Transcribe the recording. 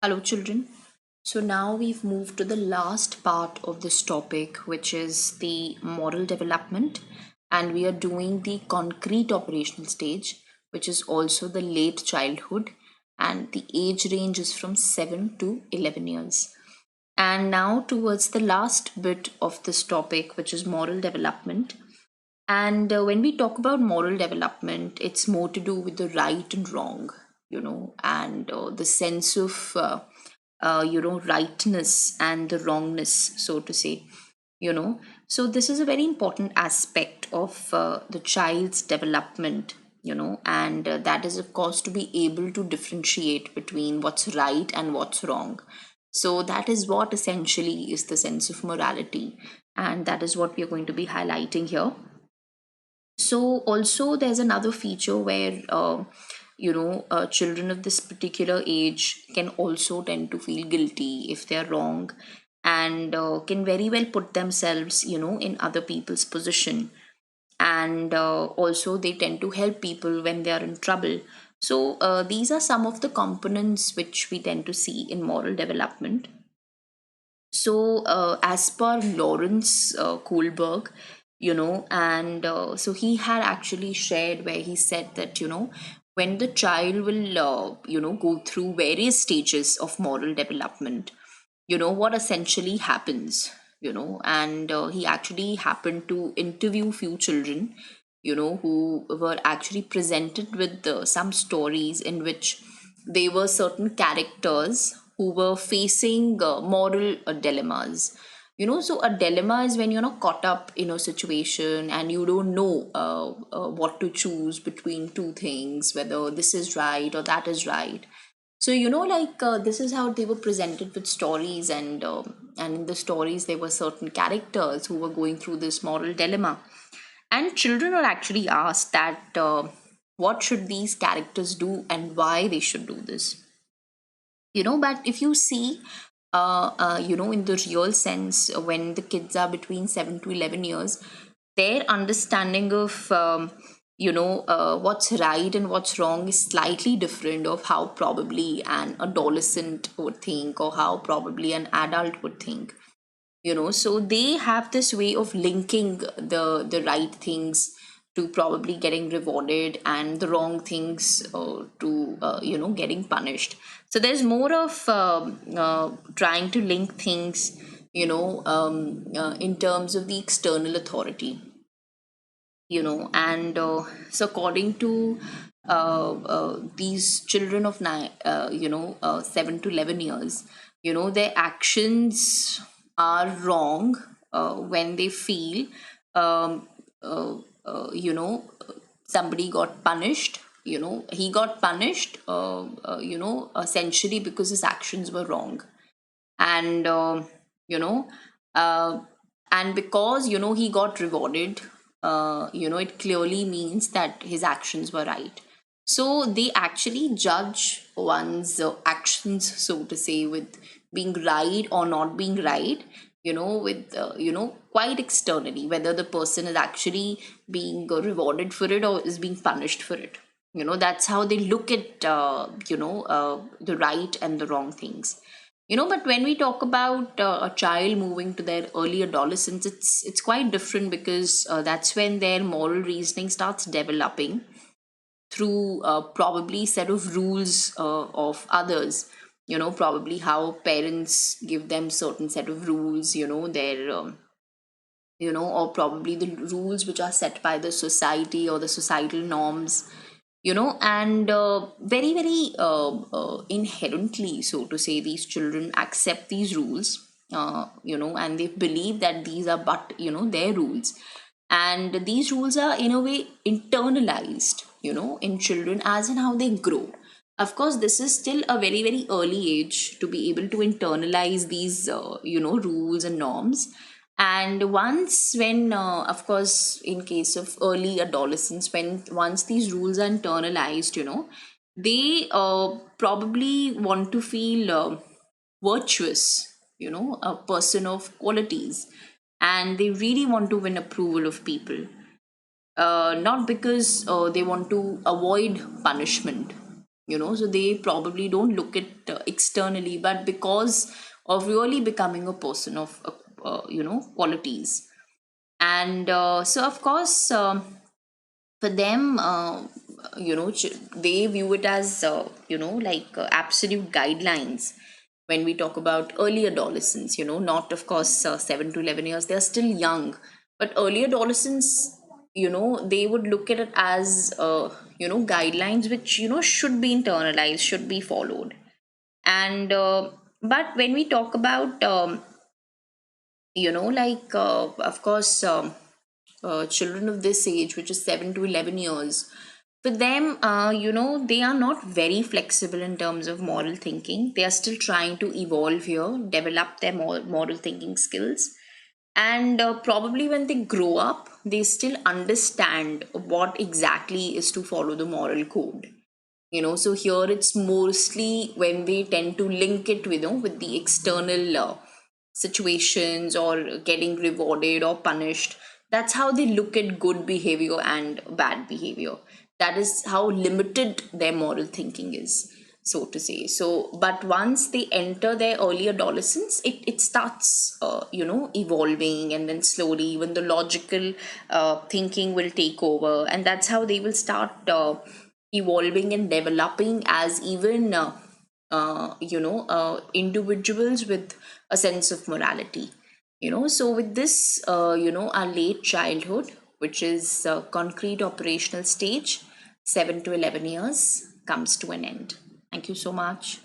Hello, children. So now we've moved to the last part of this topic, which is the moral development, and we are doing the concrete operational stage, which is also the late childhood, and the age range is from 7 to 11 years. And now, towards the last bit of this topic, which is moral development. And when we talk about moral development, it's more to do with the right and wrong, and the sense of rightness and the wrongness, so to say. So this is a very important aspect of the child's development, and that is, of course, to be able to differentiate between what's right and what's wrong. So that is what essentially is the sense of morality, and that is what we are going to be highlighting here. So also there's another feature where children of this particular age can also tend to feel guilty if they're wrong, and can very well put themselves in other people's position, and also they tend to help people when they are in trouble. So these are some of the components which we tend to see in moral development. So, as per Lawrence Kohlberg, and so he had actually shared where he said that, when the child will, go through various stages of moral development, what essentially happens, and he actually happened to interview few children, who were actually presented with some stories in which they were certain characters who were facing moral dilemmas. So a dilemma is when you're not caught up in a situation and you don't know what to choose between two things, whether this is right or that is right. So this is how they were presented with stories, and in the stories there were certain characters who were going through this moral dilemma, and children are actually asked that what should these characters do and why they should do this. But if you see, in the real sense, when the kids are between 7 to 11 years, their understanding of what's right and what's wrong is slightly different of how probably an adolescent would think, or how probably an adult would think. So they have this way of linking the right things to probably getting rewarded, and the wrong things to getting punished. So there's more of trying to link things, in terms of the external authority, and so according to these children of 7 to 11 years, their actions are wrong when they feel um, uh, somebody got punished. He got punished essentially because his actions were wrong, and you know uh, and because he got rewarded, it clearly means that his actions were right. So they actually judge one's actions, so to say, with being right or not being right, with quite externally, whether the person is actually being rewarded for it or is being punished for it. That's how they look at the right and the wrong things. But when we talk about a child moving to their early adolescence, it's quite different, because that's when their moral reasoning starts developing through probably set of rules of others. Probably how parents give them certain set of rules, their or probably the rules which are set by the society or the societal norms, and very, very inherently, so to say, these children accept these rules, and they believe that these are but their rules, and these rules are in a way internalized, in children as in how they grow. Of course, this is still a very, very early age to be able to internalize these rules and norms. And once, when of course, in case of early adolescence, when once these rules are internalized, they probably want to feel virtuous, a person of qualities, and they really want to win approval of people, not because they want to avoid punishment, So they probably don't look at externally, but because of really becoming a person of qualities. And so of course, for them, they view it as absolute guidelines. When we talk about early adolescence, not of course 7 to 11 years, they're still young. But early adolescence, they would look at it as guidelines which should be internalized, should be followed. And but when we talk about of course, children of this age, which is 7 to 11 years, for them, they are not very flexible in terms of moral thinking. They are still trying to evolve here, develop their moral thinking skills. And probably when they grow up, they still understand what exactly is to follow the moral code. So here it's mostly when they tend to link it with with the external situations, or getting rewarded or punished. That's how they look at good behavior and bad behavior. That is how limited their moral thinking is, so to say. So but once they enter their early adolescence, it starts evolving, and then slowly even the logical thinking will take over, and that's how they will start evolving and developing as even individuals with a sense of morality. So with this, our late childhood, which is a concrete operational stage, 7 to 11 years, comes to an end. Thank you so much.